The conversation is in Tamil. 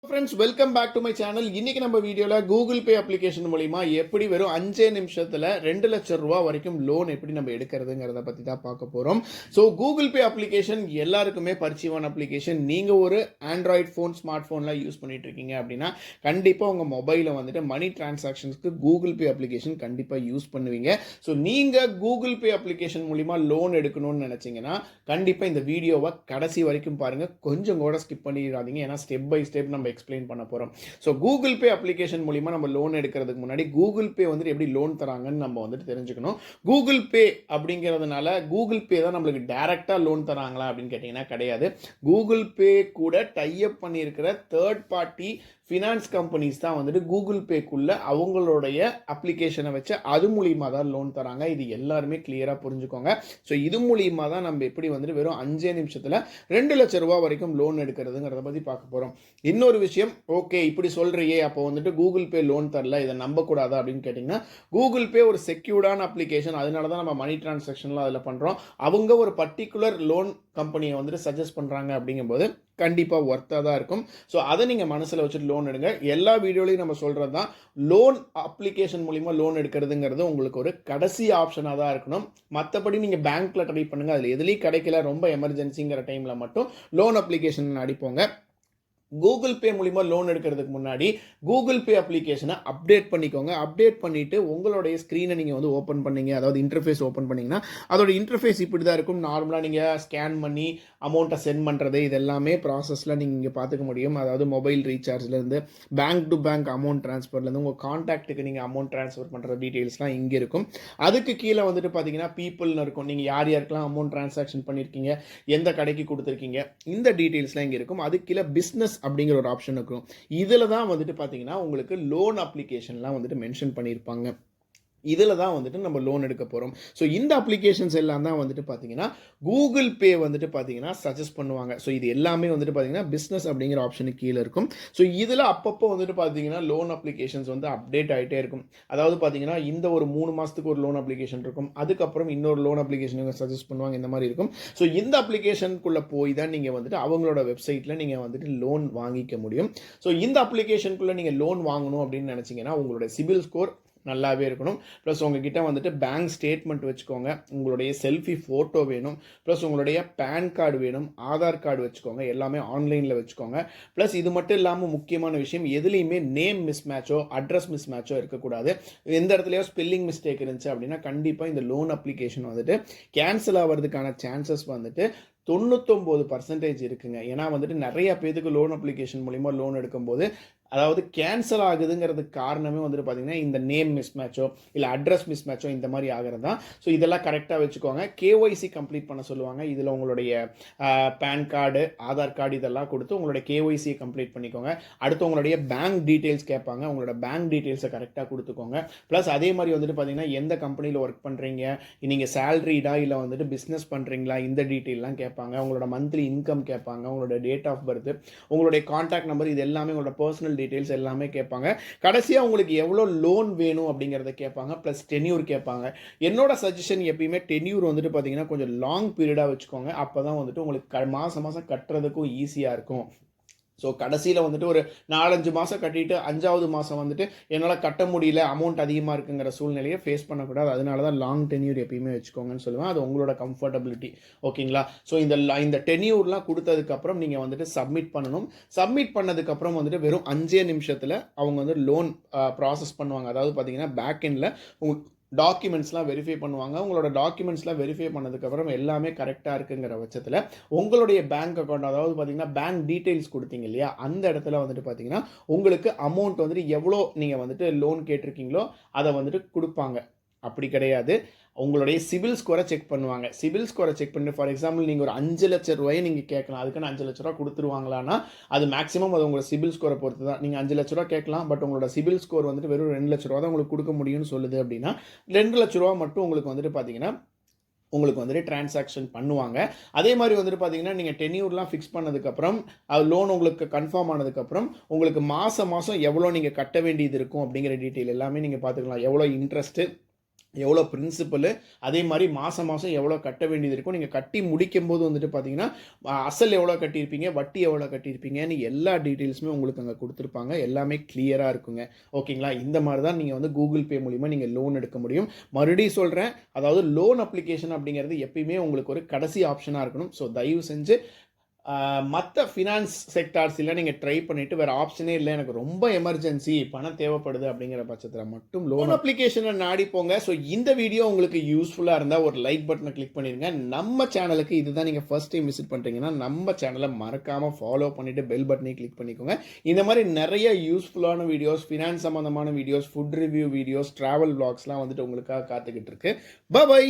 Friends welcome back to my channel. இன்னைக்கு நம்ம வீடியோவில் கூகுள் பே அப்ளிகேஷன் மூலிமா எப்படி வெறும் 5 நிமிஷத்தில் 2 லட்சம் ரூபா வரைக்கும் லோன் எப்படி நம்ம எடுக்கிறதுங்கிறத பற்றி தான் பார்க்க போகிறோம். ஸோ கூகுள் பே அப்ளிகேஷன் எல்லாருக்குமே பரிச்சயமான அப்ளிகேஷன். நீங்கள் ஒரு ஆண்ட்ராய்ட் ஃபோன் ஸ்மார்ட் ஃபோனில் யூஸ் பண்ணிட்டு இருக்கீங்க அப்படின்னா கண்டிப்பாக உங்கள் மொபைலில் வந்துட்டு மணி டிரான்சாக்ஷன்ஸ்க்கு கூகுள் பே அப்ளிகேஷன் கண்டிப்பாக யூஸ் பண்ணுவீங்க. ஸோ நீங்கள் கூகுள் பே அப்ளிகேஷன் மூலிமா லோன் எடுக்கணும்னு நினச்சிங்கன்னா கண்டிப்பாக இந்த வீடியோவை கடைசி வரைக்கும் பாருங்கள். கொஞ்சம் கூட ஸ்கிப் பண்ணிடாதீங்க, ஏன்னா ஸ்டெப் பை ஸ்டெப் நம்ம எக்ஸ்பிளைன் பண்ண போகிறோம். ஸோ கூகுள் பே அப்ளிகேஷன் மூலிமா நம்ம லோன் எடுக்கிறதுக்கு முன்னாடி கூகுள் பே வந்துட்டு எப்படி லோன் தராங்கன்னு நம்ம வந்துட்டு தெரிஞ்சுக்கணும். கூகுள் பே அப்படிங்கிறதுனால கூகுள் பே தான் நம்மளுக்கு டைரெக்டாக லோன் தராங்களா அப்படின்னு கேட்டிங்கன்னா கிடையாது. கூகுள் பே கூட டைப் பண்ணியிருக்கிற தேர்ட் பார்ட்டி ஃபினான்ஸ் கம்பெனிஸ் தான் வந்துட்டு கூகுள் பேக்குள்ள அவங்களுடைய அப்ளிகேஷனை வச்சு அது மூலியமாக தான் லோன் தராங்க. இது எல்லாருமே கிளியராக புரிஞ்சுக்கோங்க. ஸோ இது மூலியமாக தான் நம்ம எப்படி வந்துட்டு வெறும் 5 நிமிஷத்தில் 2 லட்சம் ரூபா வரைக்கும் லோன் எடுக்கிறதுங்கிறத பற்றி பார்க்க போகிறோம். இன்னொரு விஷயம், ஓகே இப்படி சொல்கிறியே அப்போ வந்துட்டு கூகுள் பே லோன் தரல, இதை நம்பக்கூடாதா அப்படின்னு கேட்டிங்கன்னா, கூகுள் பே ஒரு செக்யூர்டான அப்ளிகேஷன். அதனால தான் நம்ம மணி டிரான்சாக்ஷன்லாம் அதில் பண்ணுறோம். அவங்க ஒரு பர்டிகுலர் லோன் கம்பெனியை வந்துட்டு சஜஸ்ட் பண்ணுறாங்க அப்படிங்கும்போது கண்டிப்பாக ஒர்த்தாக தான் இருக்கும். ஸோ அதை நீங்கள் மனசில் வச்சுட்டு லோன் எடுங்க. எல்லா வீடியோலையும் நம்ம சொல்கிறது தான், லோன் அப்ளிகேஷன் மூலிமா லோன் எடுக்கிறதுங்கிறது உங்களுக்கு ஒரு கடைசி ஆப்ஷனாக தான் இருக்கணும். மற்றபடி நீங்கள் பேங்க்கில் ட்ரை பண்ணுங்கள், அதில் எதுலேயும் கிடைக்கல, ரொம்ப எமர்ஜென்சிங்கிற டைமில் மட்டும் லோன் அப்ளிகேஷன் அடிப்போங்க. கூகுள் பே மூலிமா லோன் எடுக்கிறதுக்கு முன்னாடி கூகுள் பே அப்ளிகேஷனை அப்டேட் பண்ணிக்கோங்க. அப்டேட் பண்ணிவிட்டு உங்களுடைய ஸ்க்ரீனை நீங்கள் வந்து ஓப்பன் பண்ணீங்க, அதாவது இன்டர்ஃபேஸ் ஓப்பன் பண்ணிங்கன்னா அதோட இன்டர்ஃபேஸ் இப்படி தான் இருக்கும். நார்மலாக நீங்கள் ஸ்கேன் பண்ணி அமௌண்ட்டை சென்ட் பண்ணுறது இது எல்லாமே ப்ராசஸில் நீங்கள் இங்கே பார்த்துக்க முடியும். அதாவது மொபைல் ரீசார்ஜ்லேருந்து பேங்க் டு பேங்க் அமௌண்ட் ட்ரான்ஸ்ஃபர்லேருந்து உங்கள் கான்டாக்ட்டுக்கு நீங்கள் அமௌண்ட் ட்ரான்ஸ்ஃபர் பண்ணுற டீட்டெயில்ஸ்லாம் இங்கே இருக்கும். அதுக்கு கீழே வந்துட்டு பார்த்தீங்கன்னா பீப்புள்னு இருக்கும். நீங்கள் யார் யாருக்கெல்லாம் அமௌண்ட் ட்ரான்சாக்ஷன் பண்ணியிருக்கீங்க, எந்த கடைக்கு கொடுத்துருக்கீங்க, இந்த டீட்டெயில்ஸ்லாம் இங்கே இருக்கும். அதுக்கு கீழே பிஸ்னஸ் அப்படிங்கிற ஒரு ஆப்ஷன் இருக்கும். இதில் தான் வந்துட்டு பார்த்தீங்கன்னா உங்களுக்கு லோன் அப்ளிகேஷன்லாம் வந்துட்டு மென்ஷன் பண்ணியிருப்பாங்க. இதில் தான் வந்துட்டு நம்ம லோன் எடுக்க போகிறோம். ஸோ இந்த அப்ளிகேஷன்ஸ் எல்லாம் தான் வந்துட்டு பார்த்தீங்கன்னா கூகுள் பே வந்துட்டு பார்த்தீங்கன்னா சஜஸ்ட் பண்ணுவாங்க. ஸோ இது எல்லாமே வந்துட்டு பார்த்தீங்கன்னா பிஸ்னஸ் அப்படிங்கிற ஆப்ஷனுக்கு கீழே இருக்கும். ஸோ இதில் அப்பப்போ வந்துட்டு பார்த்தீங்கன்னா லோன் அப்ளிகேஷன்ஸ் வந்து அப்டேட் ஆகிட்டே இருக்கும். அதாவது பார்த்தீங்கன்னா இந்த ஒரு 3 மாதத்துக்கு ஒரு லோன் அப்ளிகேஷன் இருக்கும், அதுக்கப்புறம் இன்னொரு லோன் அப்ளிகேஷன் சஜஸ்ட் பண்ணுவாங்க, இந்த மாதிரி இருக்கும். ஸோ இந்த அப்ளிகேஷனுக்குள்ளே போய் தான் நீங்கள் வந்துட்டு அவங்களோட வெப்சைட்டில் நீங்கள் வந்துட்டு லோன் வாங்கிக்க முடியும். ஸோ இந்த அப்ளிகேஷனுக்குள்ளே நீங்கள் லோன் வாங்கணும் அப்படின்னு நினச்சிங்கன்னா உங்களோட சிபில் ஸ்கோர் நல்லாவே இருக்கணும். ப்ளஸ் உங்ககிட்ட வந்துட்டு பேங்க் ஸ்டேட்மெண்ட் வச்சுக்கோங்க, உங்களுடைய செல்ஃபி ஃபோட்டோ வேணும், ப்ளஸ் உங்களுடைய பேன் கார்டு வேணும், ஆதார் கார்டு வச்சுக்கோங்க, எல்லாமே ஆன்லைனில் வச்சுக்கோங்க. ப்ளஸ் இது மட்டும் இல்லாமல் முக்கியமான விஷயம், எதுலேயுமே நேம் மிஸ் மேட்சோ அட்ரஸ் மிஸ் மேட்சோ இருக்கக்கூடாது. எந்த இடத்துலையோ ஸ்பெல்லிங் மிஸ்டேக் இருந்துச்சு அப்படின்னா கண்டிப்பாக இந்த லோன் அப்ளிகேஷன் வந்துட்டு கேன்சல் ஆகிறதுக்கான சான்சஸ் வந்துட்டு 99% இருக்குங்க. ஏன்னா வந்துட்டு நிறைய பேருக்கு லோன் அப்ளிகேஷன் மூலிமா லோன் எடுக்கும்போது அதாவது கேன்சல் ஆகுதுங்கிறதுக்கு காரணமே வந்துட்டு பார்த்தீங்கன்னா இந்த நேம் மிஸ் மேட்சோ இல்லை அட்ரஸ் மிஸ் மேட்சோ இந்த மாதிரி ஆகிறது தான். ஸோ இதெல்லாம் கரெக்டாக வச்சுக்கோங்க. கேஒய்சி கம்ப்ளீட் பண்ண சொல்லுவாங்க. இதில் உங்களுடைய பேன் கார்டு, ஆதார் கார்டு இதெல்லாம் கொடுத்து உங்களுடைய கேஒய்சியை கம்ப்ளீட் பண்ணிக்கோங்க. அடுத்து உங்களுடைய பேங்க் டீட்டெயில்ஸ் கேட்பாங்க, உங்களோட பேங்க் டீட்டெயில்ஸை கரெக்டாக கொடுத்துக்கோங்க. ப்ளஸ் அதே மாதிரி வந்துட்டு பார்த்தீங்கன்னா எந்த கம்பெனியில் ஒர்க் பண்ணுறீங்க, நீங்கள் சேலரிடா இல்லை வந்துட்டு பிஸ்னஸ் பண்ணுறீங்களா, இந்த டீட்டெயிலாம் கேட்பாங்க. உங்களோட மந்த்லி இன்கம் கேட்பாங்க, உங்களோட டேட் ஆஃப் பர்த், உங்களுடைய கான்டாக்ட் நம்பர், இது எல்லாமே உங்களோட பர்சனல் டீடைல்ஸ் எல்லாமே கேட்பாங்க. கடைசியாக உங்களுக்கு எவ்வளோ லோன் வேணும் அப்படிங்கிறத கேட்பாங்க. ப்ளஸ் டென்யூர் கேட்பாங்க. என்னோட சஜஷன் எப்பயுமே டென்யூர் வந்துட்டு பார்த்தீங்கன்னா கொஞ்சம் லாங் பீரியடாக வச்சுக்கோங்க. அப்போ தான் வந்துட்டு உங்களுக்கு மாதம் மாதம் கட்டுறதுக்கும் ஈஸியாக இருக்கும். ஸோ கடைசியில் வந்துட்டு ஒரு 4-5 மாதம் கட்டிட்டு 5வது மாதம் வந்துட்டு என்னால் கட்ட முடியல, அமௌண்ட் அதிகமாக இருக்குங்கிற சூழ்நிலையை ஃபேஸ் பண்ணக்கூடாது. அதனால தான் லாங் டென்யூர் எப்பயுமே வச்சுக்கோங்கன்னு சொல்லுவேன். அது உங்களோட கம்ஃபர்டபிலிட்டி, ஓகேங்களா? ஸோ இந்த டென்யூர்லாம் கொடுத்ததுக்கப்புறம் நீங்கள் வந்துட்டு சப்மிட் பண்ணணும். சப்மிட் பண்ணதுக்கப்புறம் வந்துட்டு வெறும் 5 நிமிஷத்தில் அவங்க வந்து லோன் ப்ராசஸ் பண்ணுவாங்க. அதாவது பார்த்தீங்கன்னா பேக் எண்டில் உங்களுக்கு டாக்குமெண்ட்ஸ்லாம் வெரிஃபை பண்ணுவாங்க. உங்களோட டாக்குமெண்ட்ஸ்லாம் வெரிஃபை பண்ணதுக்கப்புறம் எல்லாமே கரெக்டாக இருக்குங்கிற பட்சத்தில் உங்களுடைய பேங்க் அக்கௌண்ட், அதாவது பார்த்தீங்கன்னா பேங்க் டீட்டெயில்ஸ் கொடுத்தீங்க இல்லையா, அந்த இடத்துல வந்துட்டு பார்த்தீங்கன்னா உங்களுக்கு அமௌண்ட் வந்துட்டு எவ்வளோ நீங்கள் வந்துட்டு லோன் கேட்டிருக்கீங்களோ அதை வந்துட்டு கொடுப்பாங்க. அப்படி கிடையாது, உங்களுடைய சிபில் ஸ்கோரை செக் பண்ணுவாங்க. சிபில் ஸ்கோரை செக் பண்ணி ஃபார் எக்ஸாம்பிள் நீங்கள் ஒரு 5 லட்சம் ரூபாயை நீங்கள் கேட்கலாம், அதுக்குன்னு 5 லட்ச ரூபா கொடுத்துருவாங்களான்னா அது மேக்ஸிமம் அது உங்களோட சிபில் ஸ்கோரை பொறுத்து தான். நீங்கள் 5 லட்ச ரூபா கேட்கலாம், பட் உங்களோட சிபில் ஸ்கோர் வந்துட்டு வெறும் 2 லட்ச ரூபா தான் உங்களுக்கு கொடுக்க முடியும்னு சொல்லுது அப்படின்னா 2 லட்ச ரூபா மட்டும் உங்களுக்கு வந்துட்டு பார்த்தீங்கன்னா உங்களுக்கு வந்துட்டு டிரான்சாக்ஷன் பண்ணுவாங்க. அதே மாதிரி வந்துட்டு பார்த்தீங்கன்னா நீங்கள் டென்யூர்லாம் ஃபிக்ஸ் பண்ணதுக்கப்புறம் லோன் உங்களுக்கு கன்ஃபார்ம் ஆனதுக்கப்புறம் உங்களுக்கு மாதம் எவ்வளோ நீங்கள் கட்ட வேண்டியது இருக்கும் அப்படிங்கிற டீட்டெயில் எல்லாமே நீங்கள் பார்த்துக்கலாம். எவ்வளோ இன்ட்ரெஸ்ட்டு, எவ்வளோ பிரின்சிபலு, அதே மாரி மாசம் மாசம் எவ்வளோ கட்ட வேண்டியது இருக்கும். நீங்க கட்டி முடிக்கும்போது வந்துட்டு பார்த்தீங்கன்னா, அசல் எவ்வளோ கட்டியிருப்பீங்க, வட்டி எவ்வளோ கட்டியிருப்பீங்கன்னு எல்லா டீட்டெயில்ஸுமே உங்களுக்கு அங்க குடுத்துருப்பாங்க. எல்லாமே கிளியரா இருக்குங்க. ஓகேங்களா? இந்த மாரி தான் நீங்க வந்து கூகுள் பே மூலியமா நீங்க லோன் எடுக்க முடியும். மறுபடியும் சொல்றேன், அதாவது லோன் அப்ளிகேஷன் அப்படிங்கிறது எப்பயுமே உங்களுக்கு ஒரு கடைசி ஆப்ஷனா இருக்கணும். ஸோ தயவு செஞ்சு மத்த ஃபினான்ஸ் செக்டார்ஸ்ல நீங்க ட்ரை பண்ணிட்டு வேற ஆப்ஷனே இல்ல. எனக்கு ரொம்ப எமர்ஜென்சி பணம் தேவைப்படுது அப்படிங்கிற பட்சத்தில மட்டும் லோன் அப்ளிகேஷன நாடி போங்க. ஸோ இந்த வீடியோ உங்களுக்கு யூஸ்ஃபுல்லா இருந்தா ஒரு லைக் பட்டன கிளிக் பண்ணிருங்க. நம்ம சேனலுக்கு இதுதான் நீங்க ஃபர்ஸ்ட் டைம் விசிட் பண்றீங்கன்னா, நம்ம சேனல மறக்காம ஃபாலோ பண்ணிட்டு பெல் பட்டனையும் கிளிக் பண்ணிக்கோங்க. இந்த மாரி நெறைய யூஸ்ஃபுல்லான வீடியோஸ், ஃபினான்ஸ் சம்மந்தமான videos, food review videos, travel விளாக்ஸ்லாம் வந்துட்டு உங்களுக்காக காத்துக்கிட்டு இருக்கு. பை.